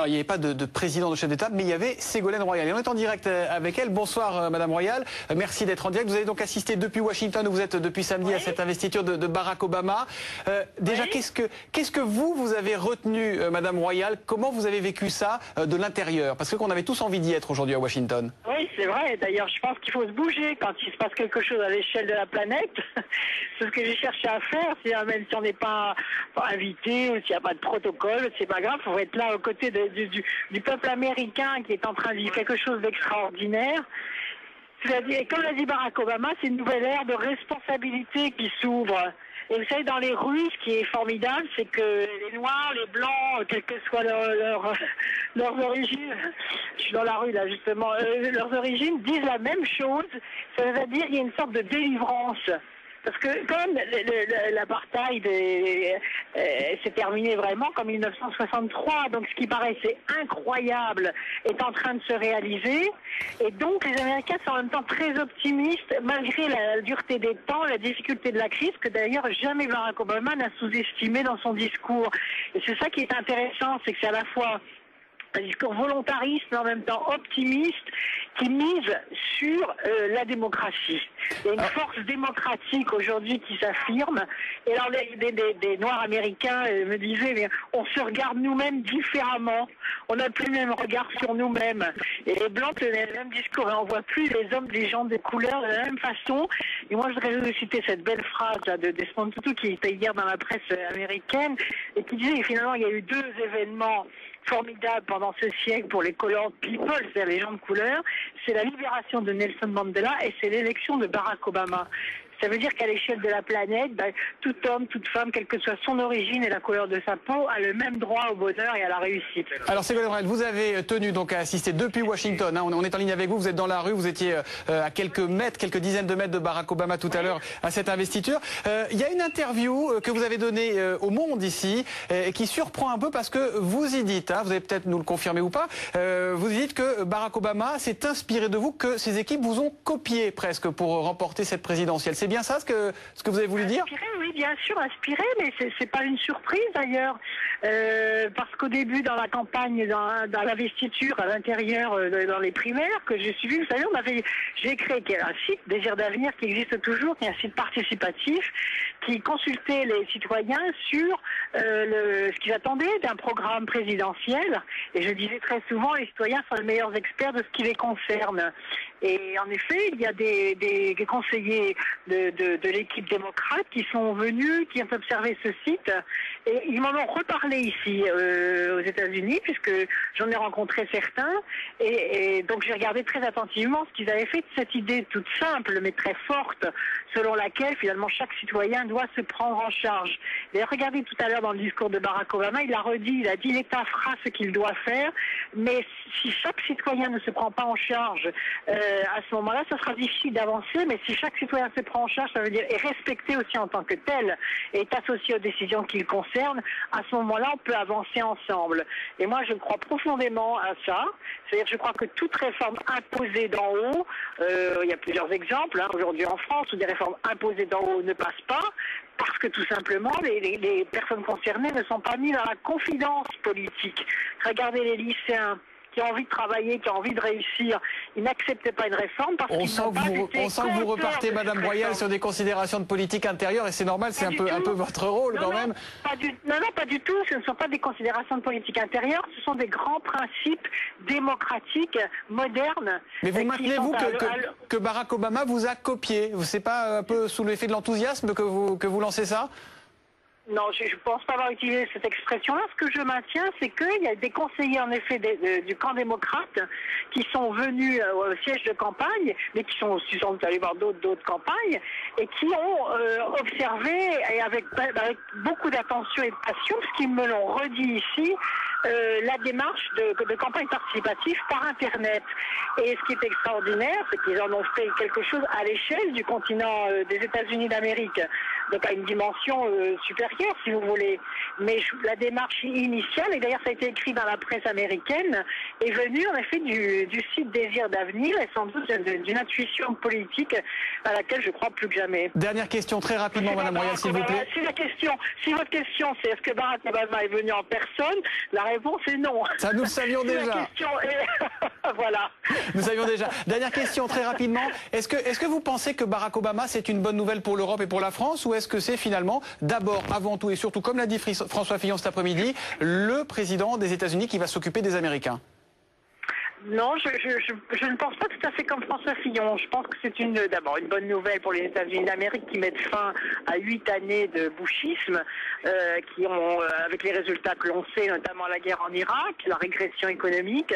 Alors, il n'y avait pas de président, de chef d'État, mais il y avait Ségolène Royal. Et on est en direct avec elle. Bonsoir, Madame Royal. Merci d'être en direct. Vous avez donc assisté depuis Washington, où vous êtes depuis samedi, à cette investiture de Barack Obama. Déjà, qu'est-ce que vous avez retenu, Madame Royal? Comment vous avez vécu ça de l'intérieur? Parce qu'on avait tous envie d'y être aujourd'hui à Washington. Oui, c'est vrai. D'ailleurs, je pense qu'il faut se bouger quand il se passe quelque chose à l'échelle de la planète. C'est ce que j'ai cherché à faire. Même si on n'est pas invité ou s'il n'y a pas de protocole, c'est pas grave. Il faut être là aux côtés du peuple américain qui est en train de vivre quelque chose d'extraordinaire. C'est-à-dire, comme l'a dit Barack Obama, c'est une nouvelle ère de responsabilité qui s'ouvre. Et vous savez, dans les rues, ce qui est formidable, c'est que les Noirs, les Blancs, quelles que soient leurs origines, je suis dans la rue là justement, leurs origines disent la même chose. Ça veut dire qu'il y a une sorte de délivrance. Parce que comme l'apartheid s'est terminé vraiment comme 1963, donc ce qui paraissait incroyable est en train de se réaliser. Et donc les Américains sont en même temps très optimistes, malgré la dureté des temps, la difficulté de la crise, que d'ailleurs jamais Barack Obama n'a sous-estimé dans son discours. Et c'est ça qui est intéressant, c'est que c'est à la fois un discours volontariste, mais en même temps optimiste, qui mise sur la démocratie. Il y a une force démocratique aujourd'hui qui s'affirme. Et alors, des Noirs américains me disaient, mais on se regarde nous-mêmes différemment. On n'a plus le même regard sur nous-mêmes. Et les Blancs tenaient le même discours. Et on ne voit plus les hommes, les gens de couleur de la même façon. Et moi, je voudrais citer cette belle phrase là, de Desmond Tutu qui était hier dans la presse américaine et qui disait, finalement, il y a eu deux événements formidable pendant ce siècle pour les colored people, c'est-à-dire les gens de couleur, c'est la libération de Nelson Mandela et c'est l'élection de Barack Obama. Ça veut dire qu'à l'échelle de la planète, tout homme, toute femme, quelle que soit son origine et la couleur de sa peau, a le même droit au bonheur et à la réussite. Alors Ségolène Royal, vous avez tenu donc à assister depuis Washington, hein, on est en ligne avec vous, vous êtes dans la rue, vous étiez à quelques mètres, quelques dizaines de mètres de Barack Obama tout à l'heure à cette investiture. Il y a une interview que vous avez donnée au Monde ici, et qui surprend un peu parce que vous y dites, hein, vous allez peut-être nous le confirmer ou pas, vous y dites que Barack Obama s'est inspiré de vous, que ses équipes vous ont copié presque pour remporter cette présidentielle. C'est bien ça ce que vous avez voulu dire? Inspiré, oui, bien sûr, inspiré, mais c'est pas une surprise d'ailleurs, parce qu'au début, dans la campagne, dans l'investiture, à l'intérieur, dans les primaires que j'ai suivies, vous savez, j'ai créé un site, Désir d'avenir, qui existe toujours, qui est un site participatif, qui consultait les citoyens sur ce qu'ils attendaient d'un programme présidentiel. Et je disais très souvent, les citoyens sont les meilleurs experts de ce qui les concerne. Et en effet, il y a des conseillers de l'équipe démocrate qui sont venus, qui ont observé ce site, et ils m'en ont reparlé ici aux États-Unis, puisque j'en ai rencontré certains, et donc j'ai regardé très attentivement ce qu'ils avaient fait de cette idée toute simple, mais très forte, selon laquelle finalement chaque citoyen doit se prendre en charge. Et regardez tout à l'heure dans le discours de Barack Obama, il l'a redit, il a dit l'État fera ce qu'il doit faire, mais si chaque citoyen ne se prend pas en charge, à ce moment-là, ça sera difficile d'avancer, mais si chaque citoyen se prend en charge, ça veut dire est respecté aussi en tant que tel, et est associé aux décisions qui le concernent, à ce moment-là, on peut avancer ensemble. Et moi, je crois profondément à ça. C'est-à-dire, je crois que toute réforme imposée d'en haut, il y a plusieurs exemples, hein, aujourd'hui en France, où des réformes imposées d'en haut ne passent pas, parce que tout simplement, les personnes concernées ne sont pas mises dans la confidence politique. Regardez les lycéens qui ont envie de travailler, qui ont envie de réussir, ils n'acceptent pas une réforme parce qu'ils n'ont pas été On sent que vous repartez, Madame Royal, sur des considérations de politique intérieure, et c'est normal, c'est un peu votre rôle quand même. Non, pas du tout, ce ne sont pas des considérations de politique intérieure, ce sont des grands principes démocratiques, modernes. Mais vous maintenez-vous que Barack Obama vous a copié? C'est pas un peu sous l'effet de l'enthousiasme que vous lancez ça? Non, je ne pense pas avoir utilisé cette expression-là. Ce que je maintiens, c'est qu'il y a des conseillers, en effet, du camp démocrate qui sont venus au siège de campagne, mais qui sont aussi allés voir d'autres campagnes, et qui ont observé, et avec beaucoup d'attention et de passion, parce qu'ils me l'ont redit ici, la démarche de campagne participative par Internet. Et ce qui est extraordinaire, c'est qu'ils en ont fait quelque chose à l'échelle du continent des États-Unis d'Amérique, donc à une dimension supérieure, si vous voulez. Mais la démarche initiale, et d'ailleurs ça a été écrit dans la presse américaine, est venue en effet du site Désir d'avenir, et sans doute d'une intuition politique à laquelle je crois plus que jamais. Dernière question, très rapidement, Madame Royal, s'il vous plaît. Si votre question c'est est-ce que Barack Obama est venu en personne, la réponse est non. Ça, nous le savions déjà. La question est... voilà. Nous savions déjà. Dernière question, très rapidement. Est-ce que vous pensez que Barack Obama, c'est une bonne nouvelle pour l'Europe et pour la France, ou est-ce que c'est finalement, d'abord, avant tout et surtout, comme l'a dit François Fillon cet après-midi, le président des États-Unis qui va s'occuper des Américains? Non, je ne pense pas tout à fait comme François Fillon. Je pense que c'est d'abord une bonne nouvelle pour les États-Unis d'Amérique qui mettent fin à 8 années de bouchisme, qui ont, avec les résultats que l'on sait, notamment la guerre en Irak, la régression économique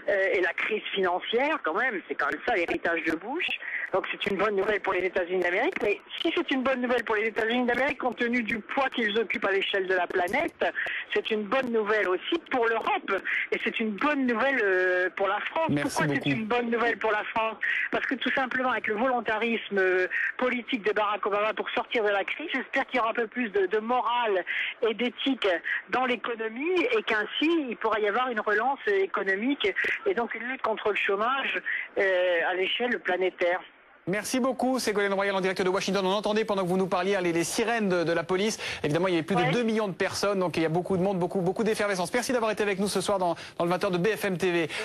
et la crise financière, quand même, c'est quand même ça l'héritage de Bush. Donc c'est une bonne nouvelle pour les États-Unis d'Amérique. Mais si c'est une bonne nouvelle pour les États-Unis d'Amérique, compte tenu du poids qu'ils occupent à l'échelle de la planète, c'est une bonne nouvelle aussi pour l'Europe. Et c'est une bonne nouvelle pour la France. Merci Pourquoi beaucoup. c'est une bonne nouvelle pour la France? Parce que tout simplement, avec le volontarisme politique de Barack Obama pour sortir de la crise, j'espère qu'il y aura un peu plus de morale et d'éthique dans l'économie et qu'ainsi, il pourra y avoir une relance économique et donc une lutte contre le chômage à l'échelle planétaire. Merci beaucoup, Ségolène Royal en direct de Washington. On entendait pendant que vous nous parliez les sirènes de la police. Évidemment, il y avait plus de 2 millions de personnes, donc il y a beaucoup de monde, beaucoup d'effervescence. Merci d'avoir été avec nous ce soir dans le 20h de BFM TV.